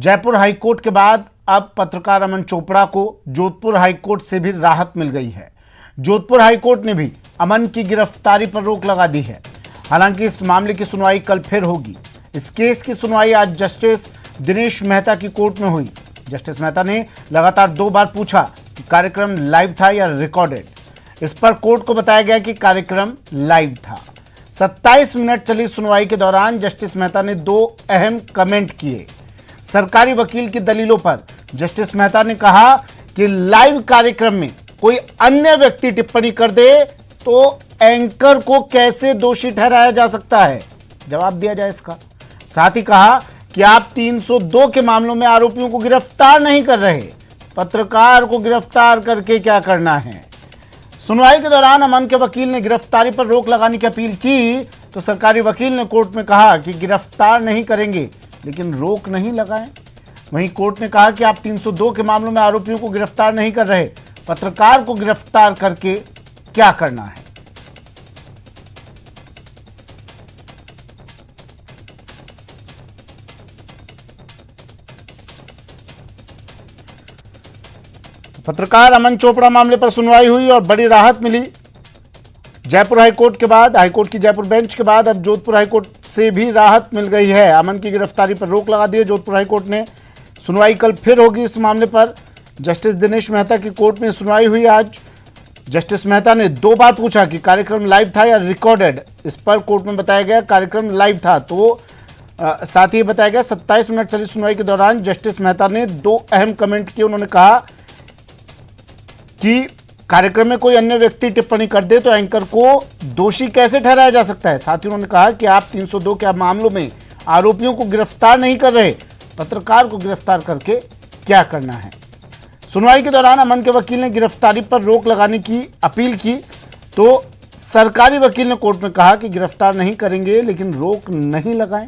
Jaipur high court के बाद अब पत्रकार अमन चोपड़ा को जोधपुर हाईकोर्ट से भी राहत मिल गई है। जोधपुर हाईकोर्ट ने भी अमन की गिरफ्तारी पर रोक लगा दी है। हालांकि इस मामले की सुनवाई कल फिर होगी। इस केस की सुनवाई आज जस्टिस दिनेश मेहता की कोर्ट में हुई। जस्टिस मेहता ने लगातार 2 बार पूछा कि कार्यक्रम लाइव था या रिकॉर्डेड। इस पर कोर्ट को बताया गया कि कार्यक्रम लाइव था। 27 मिनट चली सुनवाई के दौरान जस्टिस मेहता ने 2 अहम कमेंट किए। सरकारी वकील की दलीलों पर जस्टिस मेहता ने कहा कि लाइव कार्यक्रम में कोई अन्य व्यक्ति टिप्पणी कर दे तो एंकर को कैसे दोषी ठहराया जा सकता है, जवाब दिया जाए इसका। साथ ही कहा कि आप 302 के मामलों में आरोपियों को गिरफ्तार नहीं कर रहे, पत्रकार को गिरफ्तार करके क्या करना है। सुनवाई के दौरान अमन के वकील ने गिरफ्तारी पर रोक लगाने की अपील की तो सरकारी वकील ने कोर्ट में कहा कि गिरफ्तार नहीं करेंगे लेकिन रोक नहीं लगाएं। वहीं कोर्ट ने कहा कि आप 302 के मामलों में आरोपियों को गिरफ्तार नहीं कर रहे, पत्रकार को गिरफ्तार करके क्या करना है। पत्रकार अमन चोपड़ा मामले पर सुनवाई हुई और बड़ी राहत मिली। जयपुर हाईकोर्ट के बाद, हाईकोर्ट की जयपुर बेंच के बाद अब जोधपुर हाईकोर्ट से भी राहत मिल गई है। अमन की गिरफ्तारी पर रोक लगा दी है जोधपुर हाईकोर्ट ने। सुनवाई कल फिर होगी इस मामले पर। जस्टिस दिनेश मेहता की कोर्ट में सुनवाई हुई आज। जस्टिस मेहता ने 2 बार पूछा कि कार्यक्रम लाइव था या रिकॉर्डेड। इस पर कोर्ट में बताया गया कार्यक्रम लाइव था। तो साथ ही बताया गया 27 मिनट चली सुनवाई के दौरान जस्टिस मेहता ने 2 अहम कमेंट किए। उन्होंने कहा कि कार्यक्रम में कोई अन्य व्यक्ति टिप्पणी कर दे तो एंकर को दोषी कैसे ठहराया जा सकता है। साथ ही उन्होंने कहा कि आप 302 के मामलों में आरोपियों को गिरफ्तार नहीं कर रहे, पत्रकार को गिरफ्तार करके क्या करना है। सुनवाई के दौरान अमन के वकील ने गिरफ्तारी पर रोक लगाने की अपील की तो सरकारी वकील ने कोर्ट में कहा कि गिरफ्तार नहीं करेंगे लेकिन रोक नहीं लगाएं।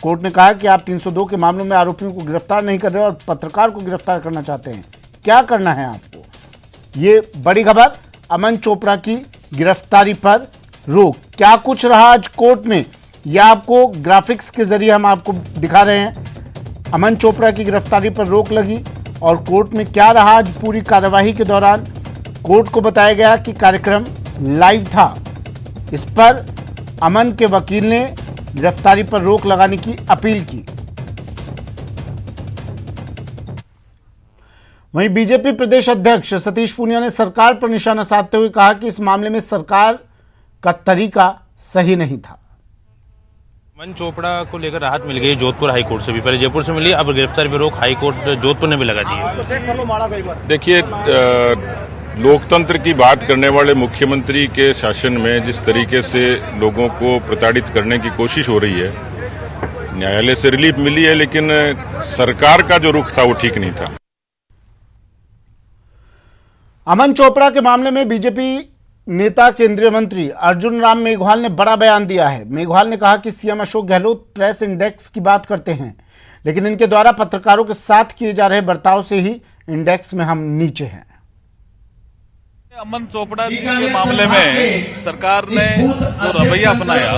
कोर्ट ने कहा कि आप 302 के मामलों में आरोपियों को गिरफ्तार नहीं कर रहे और पत्रकार को गिरफ्तार करना चाहते हैं, क्या करना है आपको। ये बड़ी खबर, अमन चोपड़ा की गिरफ्तारी पर रोक। क्या कुछ रहा आज कोर्ट में, यह आपको ग्राफिक्स के जरिए हम आपको दिखा रहे हैं। अमन चोपड़ा की गिरफ्तारी पर रोक लगी और कोर्ट में क्या रहा आज पूरी कार्यवाही के दौरान। कोर्ट को बताया गया कि कार्यक्रम लाइव था। इस पर अमन के वकील ने गिरफ्तारी पर रोक लगाने की अपील की। वहीं बीजेपी प्रदेश अध्यक्ष सतीश पूनिया ने सरकार पर निशाना साधते हुए कहा कि इस मामले में सरकार का तरीका सही नहीं था। अमन चोपड़ा को लेकर राहत मिल गई जोधपुर हाईकोर्ट से भी, पहले जयपुर से मिली, अब गिरफ्तारी पर रोक हाईकोर्ट जोधपुर ने भी लगा दी। देखिए, लोकतंत्र की बात करने वाले मुख्यमंत्री के शासन में जिस तरीके से लोगों को प्रताड़ित करने की कोशिश हो रही है, न्यायालय से रिलीफ मिली है लेकिन सरकार का जो रुख था वो ठीक नहीं था। अमन चोपड़ा के मामले में बीजेपी नेता केंद्रीय मंत्री अर्जुन राम मेघवाल ने बड़ा बयान दिया है। मेघवाल ने कहा कि CM Ashok Gehlot press index की बात करते हैं लेकिन इनके द्वारा पत्रकारों के साथ किए जा रहे बर्ताव से ही इंडेक्स में हम नीचे हैं। अमन चोपड़ा जी के मामले में सरकार ने जो रवैया अपनाया,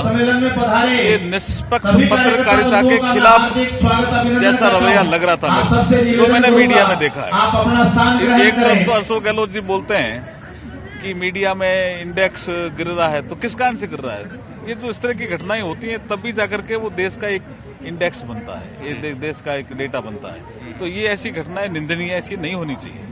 ये निष्पक्ष पत्रकारिता के खिलाफ जैसा रवैया लग रहा था मेरे, तो मैंने मीडिया में देखा है। एक तरफ तो अशोक गहलोत जी बोलते हैं कि मीडिया में इंडेक्स गिर रहा है, तो किस कारण से गिर रहा है। ये जो इस तरह की घटनाएं होती हैं तभी जाकर के वो देश का एक इंडेक्स बनता है, ये देश का एक डेटा बनता है। तो ये ऐसी घटनाएं निंदनीय, ऐसी नहीं होनी चाहिए।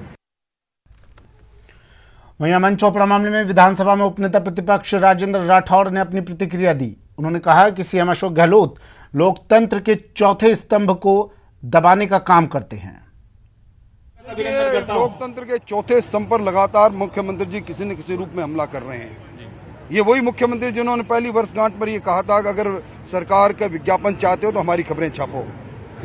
वहीं अमन चोपड़ा मामले में विधानसभा में उपनेता प्रतिपक्ष राजेंद्र राठौड़ ने अपनी प्रतिक्रिया दी। उन्होंने कहा कि सीएम अशोक गहलोत लोकतंत्र के चौथे स्तंभ को दबाने का काम करते हैं। लोकतंत्र के चौथे स्तंभ पर लगातार मुख्यमंत्री जी किसी न किसी रूप में हमला कर रहे हैं। ये वही मुख्यमंत्री जिन्होंने पहली वर्षगांठ पर यह कहा था कि अगर सरकार का विज्ञापन चाहते हो तो हमारी खबरें छापो।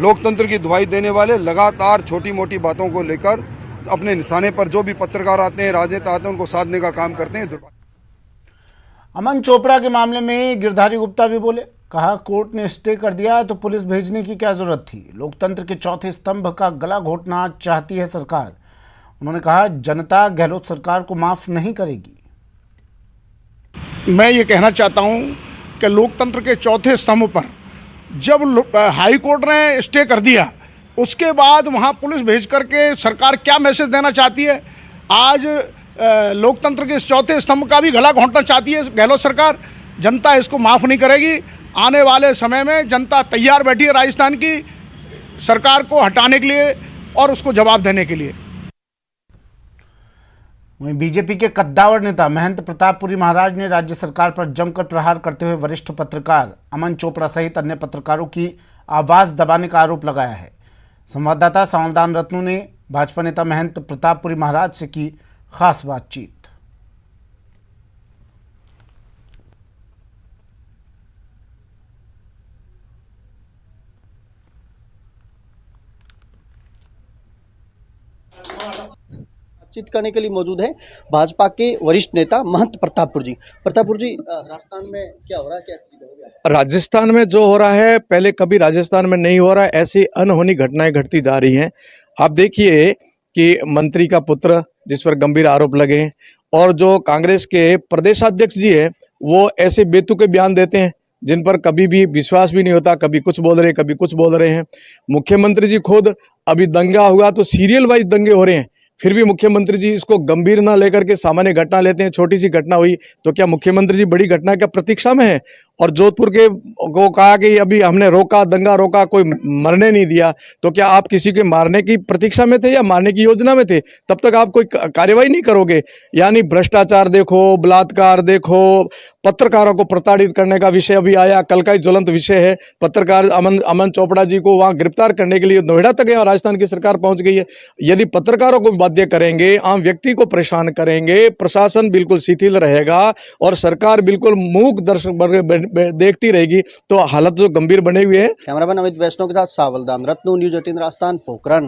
लोकतंत्र की दुहाई देने वाले लगातार छोटी मोटी बातों को लेकर अपने निशाने पर जो भी पत्रकार आते हैं, राजनेता आते हैं, उनको साधने का काम करते हैं। अमन चोपड़ा के मामले में गिरधारी गुप्ता भी बोले। कहा कोर्ट ने स्टे कर दिया तो पुलिस भेजने की क्या जरूरत थी। लोकतंत्र के चौथे स्तंभ का गला घोटना चाहती है सरकार। उन्होंने कहा जनता गहलोत सरकार को माफ नहीं करेगी। मैं ये कहना चाहता हूं कि लोकतंत्र के चौथे स्तंभ पर जब हाई कोर्ट ने स्टे कर दिया, उसके बाद वहाँ पुलिस भेज करके सरकार क्या मैसेज देना चाहती है? आज लोकतंत्र के इस चौथे स्तंभ का भी गला घोंटना चाहती है गहलोत सरकार। जनता इसको माफ़ नहीं करेगी। आने वाले समय में जनता तैयार बैठी है राजस्थान की सरकार को हटाने के लिए और उसको जवाब देने के लिए। वहीं बीजेपी के कद्दावर नेता महंत प्रतापपुरी महाराज ने राज्य सरकार पर जमकर प्रहार करते हुए वरिष्ठ पत्रकार अमन चोपड़ा सहित अन्य पत्रकारों की आवाज दबाने का आरोप लगाया है। संवाददाता सावधान रत्नू ने भाजपा नेता महंत प्रतापपुरी महाराज से की खास बातचीत। बातचीत करने के लिए मौजूद है भाजपा के वरिष्ठ नेता महंत प्रतापपुर जी। प्रतापपुर जी, राजस्थान में क्या हो रहा है, क्या स्थिति हो गया? राजस्थान में जो हो रहा है पहले कभी राजस्थान में नहीं हो रहा है, ऐसी अनहोनी घटनाएं घटती जा रही हैं। आप देखिए कि मंत्री का पुत्र जिस पर गंभीर आरोप लगे हैं और जो कांग्रेस के प्रदेशाध्यक्ष जी है वो ऐसे बेतुके बयान देते हैं जिन पर कभी भी विश्वास भी नहीं होता, कभी कुछ बोल रहे हैं, कभी कुछ बोल रहे हैं। मुख्यमंत्री जी खुद अभी दंगा हुआ तो सीरियल वाइज दंगे हो रहे हैं, फिर भी मुख्यमंत्री जी इसको गंभीर ना लेकर के सामान्य घटना लेते हैं। छोटी सी घटना हुई तो क्या मुख्यमंत्री जी बड़ी घटना क्या प्रतीक्षा में है? और जोधपुर के को कहा कि अभी हमने रोका, दंगा रोका, कोई मरने नहीं दिया, तो क्या आप किसी के मारने की प्रतीक्षा में थे या मारने की योजना में थे? तब तक आप कोई कार्यवाही नहीं करोगे। यानी भ्रष्टाचार देखो, बलात्कार देखो, पत्रकारों को प्रताड़ित करने का विषय अभी आया, कल का ही ज्वलंत विषय है। पत्रकार अमन चोपड़ा जी को वहां गिरफ्तार करने के लिए नोएडा तक यहाँ राजस्थान की सरकार पहुंच गई है। यदि पत्रकारों को बाध्य करेंगे, आम व्यक्ति को परेशान करेंगे, प्रशासन बिल्कुल शिथिल रहेगा और सरकार बिल्कुल मूक दर्शक देखती रहेगी, तो हालत जो गंभीर बने हुए हैं। कैमरामैन अमित वैष्णव के साथ सावधान रत्नू, न्यूज़ 18 राजस्थान, पोखरण।